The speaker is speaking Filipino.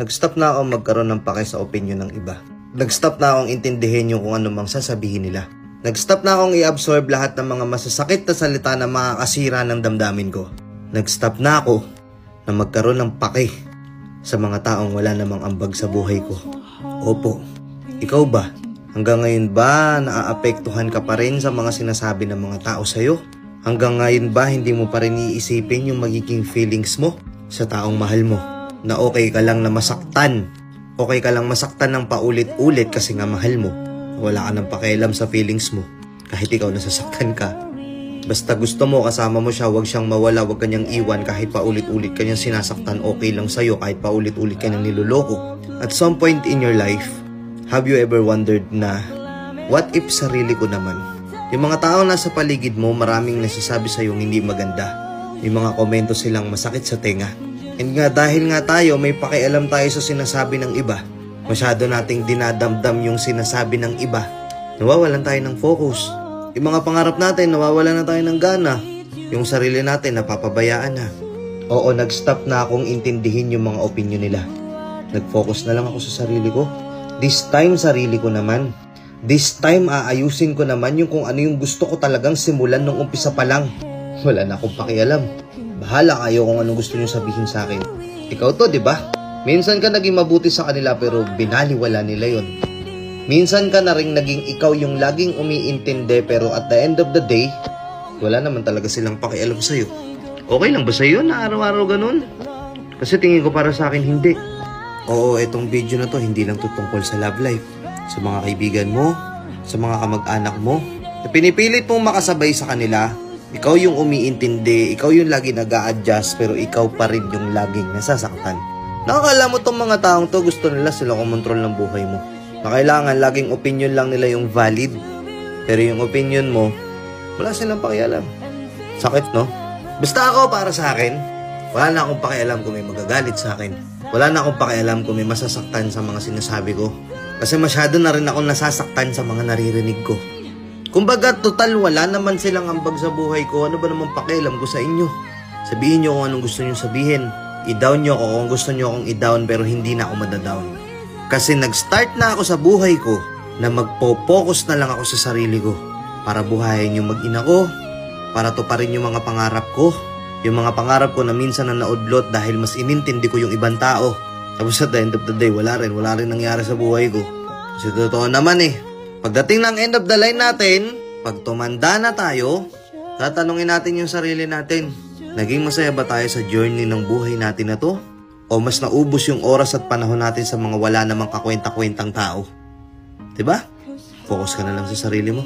Nag-stop na akong magkaroon ng pake sa opinion ng iba. Nag-stop na akong intindihin yung kung ano mang sasabihin nila. Nag-stop na akong i-absorb lahat ng mga masasakit na salita na makakasira ng damdamin ko. Nag-stop na ako na magkaroon ng pake sa mga taong wala namang ambag sa buhay ko. Opo, ikaw ba? Hanggang ngayon ba naaapektuhan ka pa rin sa mga sinasabi ng mga tao sa'yo? Hanggang ngayon ba hindi mo pa rin iisipin yung magiging feelings mo sa taong mahal mo? Na okay ka lang na masaktan. Okay ka lang masaktan ng paulit-ulit kasi nga mahal mo. Wala ka nang pakialam sa feelings mo. Kahit ikaw nasasaktan ka. Basta gusto mo kasama mo siya, wag siyang mawala, wag kanyang iwan. Kahit paulit-ulit kanyang sinasaktan, okay lang sa'yo. Kahit paulit-ulit kanyang niloloko. At some point in your life, have you ever wondered na, what if sarili ko naman? Yung mga taong nasa paligid mo, maraming nasasabi sa'yo hindi maganda. May mga komento silang masakit sa tenga. And nga dahil nga tayo may pakialam tayo sa sinasabi ng iba, masyado nating dinadamdam yung sinasabi ng iba, nawawalan tayo ng focus. Yung mga pangarap natin, nawawalan na tayo ng gana. Yung sarili natin napapabayaan na. Oo, nag-stop na akong intindihin yung mga opinion nila. Nag-focus na lang ako sa sarili ko. This time sarili ko naman. This time aayusin ko naman yung kung ano yung gusto ko talagang simulan nung umpisa pa lang. Wala na akong pakialam. Bahala kayo kung anong gusto nyo sabihin sa akin. Ikaw to, di ba? Minsan ka naging mabuti sa kanila pero binaliwala nila yon. Minsan ka na rin naging ikaw yung laging umiintindi pero at the end of the day, wala naman talaga silang pakialam sa'yo. Okay lang ba sa'yo na araw-araw ganun? Kasi tingin ko para sa akin hindi. Oo, itong video na to hindi lang tutungkol sa love life. Sa mga kaibigan mo, sa mga kamag-anak mo, na pinipilit mong makasabay sa kanila. Ikaw yung umiintindi, ikaw yung lagi nag-a-adjust, pero ikaw pa rin yung laging nasasaktan. Nakakala mo tong mga taong to, gusto nila sila kumontrol ng buhay mo. Na kailangan laging opinion lang nila yung valid, pero yung opinion mo, wala silang pakialam. Sakit, no? Basta ako, para sa akin, wala na akong pakialam kung may magagalit sa akin. Wala na akong pakialam kung may masasaktan sa mga sinasabi ko. Kasi masyado na rin akong nasasaktan sa mga naririnig ko. Kumbaga, total wala naman silang ambag sa buhay ko. Ano ba naman pakialam ko sa inyo? Sabihin nyo kung anong gusto nyo sabihin. I-down nyo ako kung gusto nyo akong i-down pero hindi na ako madadown. Kasi nag-start na ako sa buhay ko na magpo-focus na lang ako sa sarili ko. Para buhayin yung mag-ina ko. Para tuparin yung mga pangarap ko. Yung mga pangarap ko na minsan na naudlot dahil mas inintindi ko yung ibang tao. Tapos at the end of the day, wala rin nangyari sa buhay ko. Kasi totoo naman pagdating ng end of the line natin, pag tumanda na tayo, tatanungin natin yung sarili natin, naging masaya ba tayo sa journey ng buhay natin na to? O mas naubos yung oras at panahon natin sa mga wala namang kakwenta-kwentang tao? Diba? Focus ka na lang sa sarili mo.